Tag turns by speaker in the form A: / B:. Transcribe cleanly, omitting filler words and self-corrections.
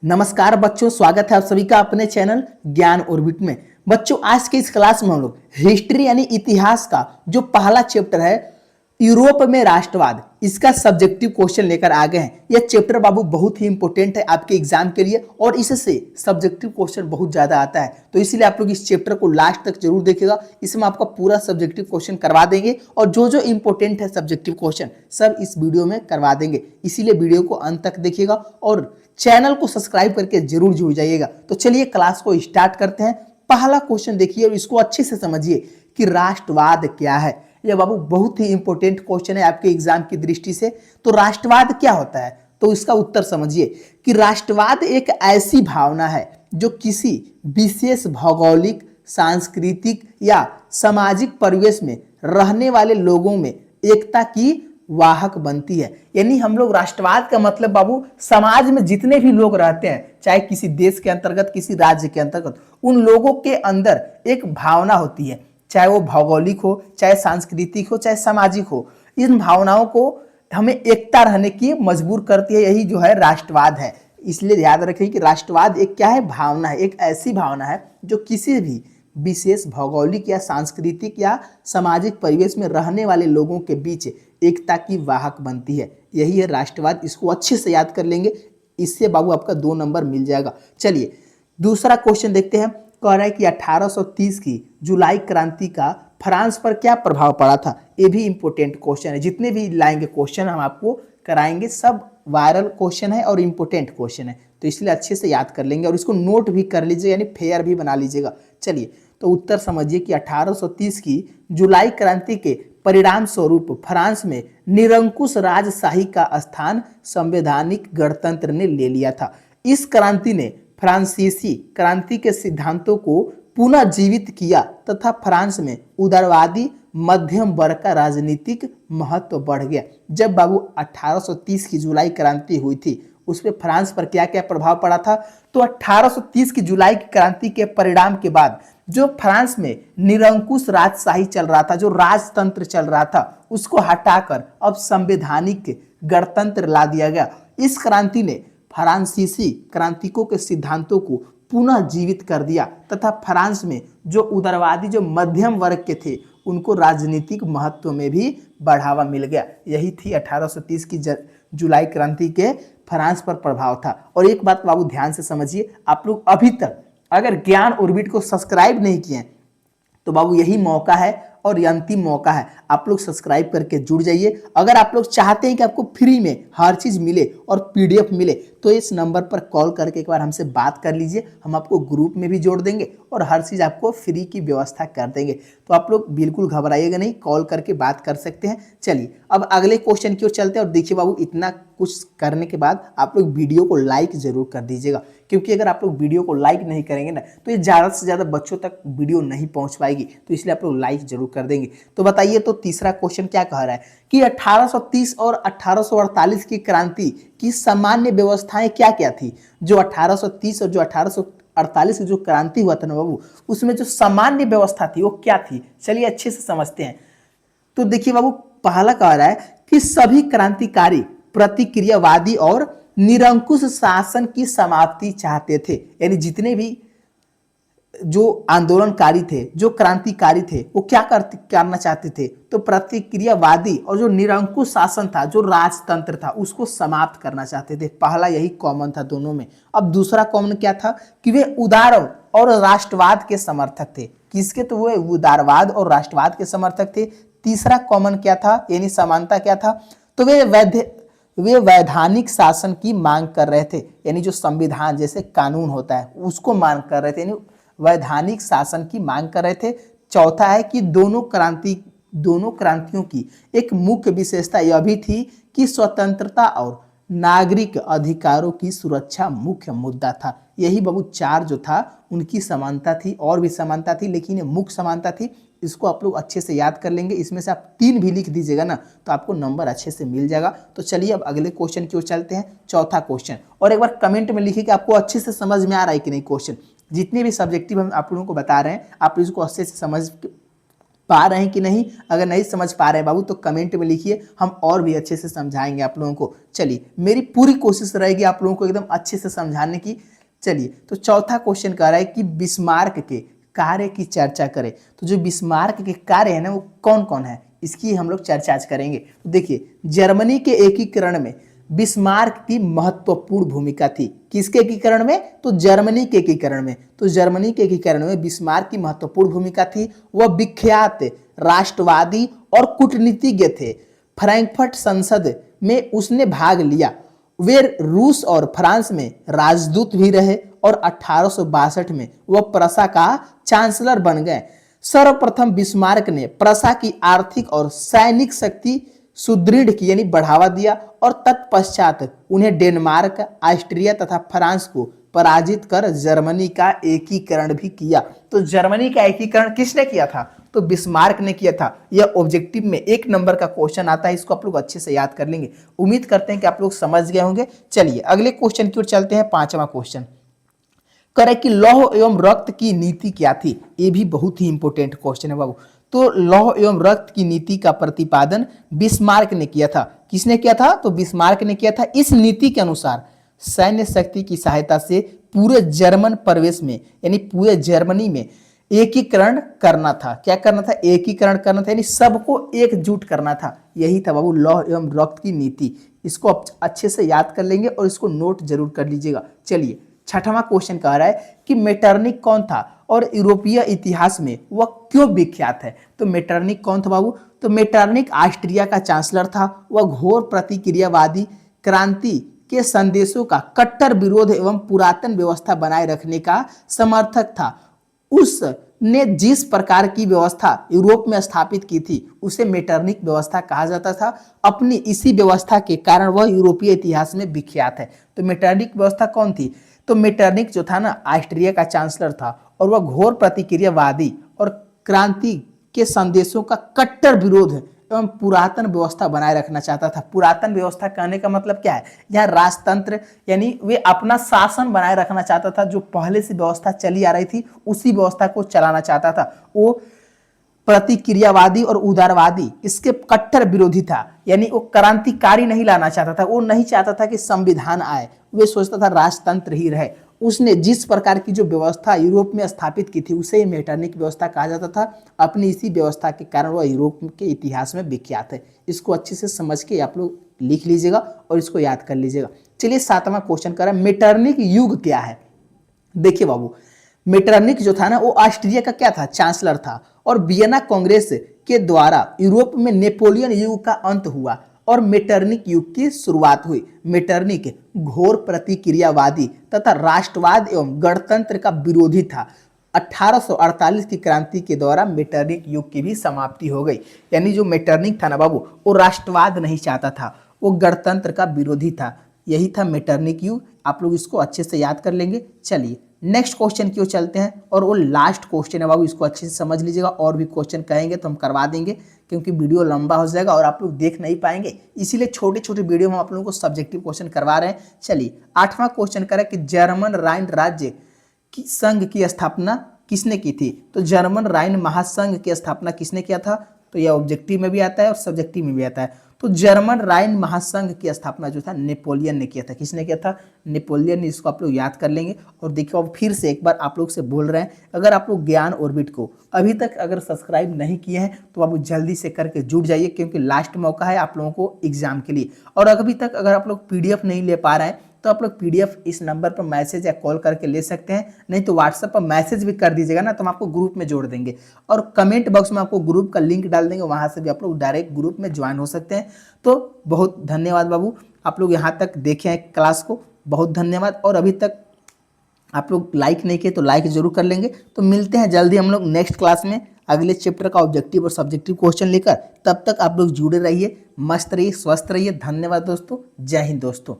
A: नमस्कार बच्चों, स्वागत है आप सभी का अपने चैनल ज्ञान ऑर्बिट में। बच्चों, आज के इस क्लास में हम लोग हिस्ट्री यानी इतिहास का जो पहला चैप्टर है यूरोप में राष्ट्रवाद, इसका सब्जेक्टिव क्वेश्चन लेकर आ गए हैं। यह चैप्टर बाबू बहुत ही इंपॉर्टेंट है आपके एग्जाम के लिए और इससे सब्जेक्टिव क्वेश्चन बहुत ज्यादा आता है, तो इसीलिए आप लोग इस चैप्टर को लास्ट तक जरूर देखिएगा। इसमें आपका पूरा सब्जेक्टिव क्वेश्चन करवा देंगे और जो जो इंपॉर्टेंट है सब्जेक्टिव क्वेश्चन सब इस वीडियो में करवा देंगे, इसीलिए वीडियो को अंत तक देखिएगा और चैनल को सब्सक्राइब करके जरूर जुड़ जाइएगा। तो चलिए क्लास को स्टार्ट करते हैं। पहला क्वेश्चन देखिए और इसको अच्छे से समझिए कि राष्ट्रवाद क्या है। यह बाबू बहुत ही इंपॉर्टेंट क्वेश्चन है आपके एग्जाम की दृष्टि से। तो राष्ट्रवाद क्या होता है, तो इसका उत्तर समझिए कि राष्ट्रवाद एक ऐसी भावना है जो किसी विशेष भौगोलिक, सांस्कृतिक या सामाजिक परिवेश में रहने वाले लोगों में एकता की वाहक बनती है। यानी हम लोग राष्ट्रवाद का मतलब बाबू समाज में जितने भी लोग रहते हैं, चाहे किसी देश के अंतर्गत, किसी राज्य के अंतर्गत, उन लोगों के अंदर एक भावना होती है, चाहे वो भौगोलिक हो, चाहे सांस्कृतिक हो, चाहे सामाजिक हो। इन भावनाओं को हमें एकता रहने की मजबूर करती है, यही जो है राष्ट्रवाद है। इसलिए याद रखें कि राष्ट्रवाद एक क्या है, भावना है, एक ऐसी भावना है जो किसी भी विशेष भौगोलिक या सांस्कृतिक या सामाजिक परिवेश में रहने वाले लोगों के बीच एकता की वाहक बनती है। यही है राष्ट्रवाद। इसको अच्छे से याद कर लेंगे, इससे बाबू आपका 2 नंबर मिल जाएगा। चलिए दूसरा क्वेश्चन देखते हैं। कह रहा है कि 1830 की जुलाई क्रांति का फ्रांस पर क्या प्रभाव पड़ा था। ये भी इंपॉर्टेंट क्वेश्चन है। जितने भी लाएंगे क्वेश्चन हम आपको कराएंगे, सब वायरल क्वेश्चन है और इंपॉर्टेंट क्वेश्चन है, तो इसलिए अच्छे से याद कर लेंगे और इसको नोट भी कर लीजिए, यानी फेयर भी बना लीजिएगा। चलिए तो उत्तर समझिए कि 1830 की जुलाई क्रांति के परिणाम स्वरूप फ्रांस में निरंकुश राजशाही का स्थान संवैधानिक गणतंत्र ने ले लिया था। इस क्रांति ने फ्रांसीसी क्रांति के सिद्धांतों को पुनः जीवित किया तथा फ्रांस में उदारवादी मध्यम वर्ग का राजनीतिक महत्व बढ़ गया। जब बाबू 1830 की जुलाई क्रांति हुई थी, उस पर फ्रांस पर क्या क्या प्रभाव पड़ा था, तो 1830 की जुलाई की क्रांति के परिणाम के बाद जो फ्रांस में निरंकुश राजशाही चल रहा था, जो राजतंत्र चल रहा था, उसको हटाकर अब संवैधानिक गणतंत्र ला दिया गया। इस क्रांति ने फ्रांसीसी क्रांतिकों के सिद्धांतों को पुनः जीवित कर दिया तथा फ्रांस में जो उदारवादी, जो मध्यम वर्ग के थे, उनको राजनीतिक महत्व में भी बढ़ावा मिल गया। यही थी 1830 की जुलाई क्रांति के फ्रांस पर प्रभाव था। और एक बात बाबू ध्यान से समझिए, आप लोग अभी तक अगर ज्ञान ऑर्बिट को सब्सक्राइब नहीं किए तो बाबू यही मौका है और ये अंतिम मौका है, आप लोग सब्सक्राइब करके जुड़ जाइए। अगर आप लोग चाहते हैं कि आपको फ्री में हर चीज मिले और पीडीएफ मिले, तो इस नंबर पर कॉल करके एक बार हमसे बात कर लीजिए, हम आपको ग्रुप में भी जोड़ देंगे और हर चीज आपको फ्री की व्यवस्था कर देंगे। तो आप लोग बिल्कुल घबराइएगा नहीं, कॉल करके बात कर सकते हैं। चलिए अब अगले क्वेश्चन की ओर चलते हैं। और देखिए बाबू, इतना कुछ करने के बाद आप लोग वीडियो को लाइक जरूर कर दीजिएगा, क्योंकि अगर आप लोग वीडियो को लाइक नहीं करेंगे ना, तो ये ज़्यादा से ज़्यादा बच्चों तक वीडियो नहीं पहुंच पाएगी, तो इसलिए आप लोग लाइक जरूर कर देंगे। तो बताइए, तो तीसरा क्वेश्चन क्या कह रहा है कि 1830 और 1848 की क्रांति की सामान्य व्यवस्थाएं क्या क्या थी। जो 1830 और जो 1848 की जो क्रांति हुआ था ना बाबू, उसमें जो सामान्य व्यवस्था थी वो क्या थी, चलिए अच्छे से समझते हैं। तो देखिए बाबू, पहला कह रहा है कि सभी क्रांतिकारी प्रतिक्रियावादी और निरंकुश शासन की समाप्ति चाहते थे। यानी जितने भी जो आंदोलनकारी थे, जो क्रांतिकारी थे, वो क्या करना चाहते थे, तो प्रतिक्रियावादी और जो निरंकुश शासन था, जो राजतंत्र था, उसको समाप्त करना चाहते थे। पहला यही कॉमन था दोनों में। अब दूसरा कॉमन क्या था कि वे उदार और राष्ट्रवाद के समर्थक थे। किसके, तो वे उदारवाद और राष्ट्रवाद के समर्थक थे। तीसरा कॉमन क्या था, यानी समानता क्या था, तो वे वैधानिक शासन की मांग कर रहे थे। यानी जो संविधान जैसे कानून होता है उसको मांग कर रहे थे, यानी वैधानिक शासन की मांग कर रहे थे। चौथा है कि दोनों क्रांतियों की एक मुख्य विशेषता यह भी थी कि स्वतंत्रता और नागरिक अधिकारों की सुरक्षा मुख्य मुद्दा था। यही बाबू 4 जो था उनकी समानता थी, और भी समानता थी, लेकिन ये मुख्य समानता थी। इसको आप लोग अच्छे से याद कर लेंगे। इसमें से आप 3 भी लिख दीजिएगा ना, तो आपको नंबर अच्छे से मिल जाएगा। तो चलिए अब अगले क्वेश्चन की ओर चलते हैं, चौथा क्वेश्चन। और एक बार कमेंट में लिखिए कि आपको अच्छे से समझ में आ रहा है कि नहीं क्वेश्चन। जितने भी सब्जेक्टिव हम आप लोगों को बता रहे हैं, आप इसको अच्छे से पा रहे हैं कि नहीं। अगर नहीं समझ पा रहे हैं बाबू तो कमेंट में लिखिए, हम और भी अच्छे से समझाएंगे आप लोगों को। चलिए, मेरी पूरी कोशिश रहेगी आप लोगों को एकदम अच्छे से समझाने की। चलिए, तो चौथा क्वेश्चन कह रहा है कि बिस्मार्क के कार्य की चर्चा करें। तो जो बिस्मार्क के कार्य है ना, वो कौन कौन है, इसकी हम लोग चर्चा आज करेंगे। तो देखिए, जर्मनी के एकीकरण में बिस्मार्क की महत्वपूर्ण भूमिका थी। किसके एकीकरण में? तो जर्मनी के एकीकरण में। तो जर्मनी के एकीकरण में बिस्मार्क की महत्वपूर्ण भूमिका थी। वह विख्यात राष्ट्रवादी और कूटनीतिज्ञ थे। फ्रैंकफर्ट संसद में उसने भाग लिया। वे रूस और फ्रांस में राजदूत भी रहे और 1862 में वह प्रसा का चांसलर बन गए। सर्वप्रथम बिस्मार्क ने प्रसा की आर्थिक और सैनिक शक्ति सुदृढ़ की, यानी बढ़ावा दिया, और तत्पश्चात उन्हें डेनमार्क, ऑस्ट्रिया तथा फ्रांस को पराजित कर जर्मनी का एकीकरण भी किया। तो जर्मनी का एकीकरण किसने किया था? तो बिस्मार्क ने किया था। यह ऑब्जेक्टिव में 1 नंबर का क्वेश्चन आता है, इसको आप लोग अच्छे से याद कर लेंगे। उम्मीद करते हैं कि आप लोग समझ गए होंगे। चलिए, अगले क्वेश्चन की ओर चलते हैं। 5वां क्वेश्चन करे कि लौह एवं रक्त की नीति क्या थी। ये भी बहुत ही इंपॉर्टेंट क्वेश्चन है बाबू। तो लौह एवं रक्त की नीति का प्रतिपादन बिस्मार्क ने किया था। किसने किया था? तो बिस्मार्क ने किया था। इस नीति के अनुसार सैन्य शक्ति की सहायता से पूरे जर्मन प्रदेश में, यानी पूरे जर्मनी में एकीकरण करना था। क्या करना था? एकीकरण करना था, यानी सबको एकजुट करना था। यही था बाबू लौह एवं रक्त की नीति। इसको आप अच्छे से याद कर लेंगे और इसको नोट जरूर कर लीजिएगा। चलिए, 6वां क्वेश्चन कह रहा है कि मेटरनिक कौन था और यूरोपीय इतिहास में वह क्यों विख्यात है। तो मेटरनिक कौन था बाबू? तो मेटरनिक ऑस्ट्रिया का चांसलर था। वह घोर प्रतिक्रियावादी, क्रांति के संदेशों का कट्टर विरोध एवं पुरातन व्यवस्था बनाए रखने का समर्थक था। उसने जिस प्रकार की व्यवस्था यूरोप में स्थापित की थी उसे मेटरनिक व्यवस्था कहा जाता था। अपनी इसी व्यवस्था के कारण वह यूरोपीय इतिहास में विख्यात है। तो मेटरनिक व्यवस्था कौन थी? तो मेटरनिक जो था ना, ऑस्ट्रिया का चांसलर था और वह घोर प्रतिक्रियावादी और क्रांति के संदेशों का कट्टर विरोध एवं पुरातन व्यवस्था बनाए रखना चाहता था। पुरातन व्यवस्था कहने का मतलब क्या है? यहाँ राजतंत्र, यानी वे अपना शासन बनाए रखना चाहता था। जो पहले से व्यवस्था चली आ रही थी उसी व्यवस्था को चलाना चाहता था। वो प्रतिक्रियावादी और उदारवादी इसके कट्टर विरोधी था, यानी वो क्रांतिकारी नहीं लाना चाहता था। वो नहीं चाहता था कि संविधान आए, वे सोचता था राजतंत्र ही रहे। उसने जिस प्रकार की जो व्यवस्था यूरोप में स्थापित की थी उसे मेटरनिक व्यवस्था कहा जाता था। अपनी इसी व्यवस्था के कारण वह यूरोप के इतिहास में विख्यात है। इसको अच्छे से समझ के आप लोग लिख लीजिएगा और इसको याद कर लीजिएगा। चलिए, 7वां क्वेश्चन कर रहा है मेटरनिक युग क्या है। देखिए बाबू, मेटरनिक जो था ना, वो ऑस्ट्रिया का क्या था? चांसलर था। और वियना कांग्रेस के द्वारा यूरोप में नेपोलियन युग का अंत हुआ और मेटरनिक युग की शुरुआत हुई। मेटरनिक घोर प्रतिक्रियावादी तथा राष्ट्रवाद एवं गणतंत्र का विरोधी था। 1848 की क्रांति के द्वारा मेटरनिक युग की भी समाप्ति हो गई। यानी जो मेटरनिक था ना बाबू, वो राष्ट्रवाद नहीं चाहता था, वो गणतंत्र का विरोधी था। यही था मेटरनिक युग। आप लोग इसको अच्छे से याद कर लेंगे। चलिए, नेक्स्ट क्वेश्चन की ओर चलते हैं और वो लास्ट क्वेश्चन है बाबू। इसको अच्छे से समझ लीजिएगा। और भी क्वेश्चन कहेंगे तो हम करवा देंगे, क्योंकि वीडियो लंबा हो जाएगा और आप लोग देख नहीं पाएंगे। इसीलिए छोटे छोटे वीडियो में आप लोगों को सब्जेक्टिव क्वेश्चन करवा रहे हैं। चलिए, 8वां क्वेश्चन करें कि जर्मन राइन राज्य की संघ की स्थापना किसने की थी। तो जर्मन राइन महासंघ की स्थापना किसने किया था? तो यह ऑब्जेक्टिव में भी आता है और सब्जेक्टिव में भी आता है। तो जर्मन राइन महासंघ की स्थापना जो था नेपोलियन ने किया था। किसने किया था? नेपोलियन ने। इसको आप लोग याद कर लेंगे। और देखिए, अब फिर से एक बार आप लोग से बोल रहे हैं, अगर आप लोग ज्ञान ऑर्बिट को अभी तक अगर सब्सक्राइब नहीं किए हैं तो आप जल्दी से करके जुड़ जाइए, क्योंकि लास्ट मौका है आप लोगों को एग्जाम के लिए। और अभी तक अगर आप लोग PDF नहीं ले पा रहे हैं तो आप लोग PDF इस नंबर पर मैसेज या कॉल करके ले सकते हैं, नहीं तो व्हाट्सएप पर मैसेज भी कर दीजिएगा ना, तो हम आपको ग्रुप में जोड़ देंगे। और कमेंट बॉक्स में आपको ग्रुप का लिंक डाल देंगे, वहां से भी आप लोग डायरेक्ट ग्रुप में ज्वाइन हो सकते हैं। तो बहुत धन्यवाद बाबू, आप लोग यहाँ तक देखे हैं क्लास को, बहुत धन्यवाद। और अभी तक आप लोग लाइक नहीं किए तो लाइक जरूर कर लेंगे। तो मिलते हैं जल्दी हम लोग नेक्स्ट क्लास में अगले चैप्टर का ऑब्जेक्टिव और सब्जेक्टिव क्वेश्चन लेकर। तब तक आप लोग जुड़े रहिए, मस्त रहिए, स्वस्थ रहिए। धन्यवाद दोस्तों, जय हिंद दोस्तों।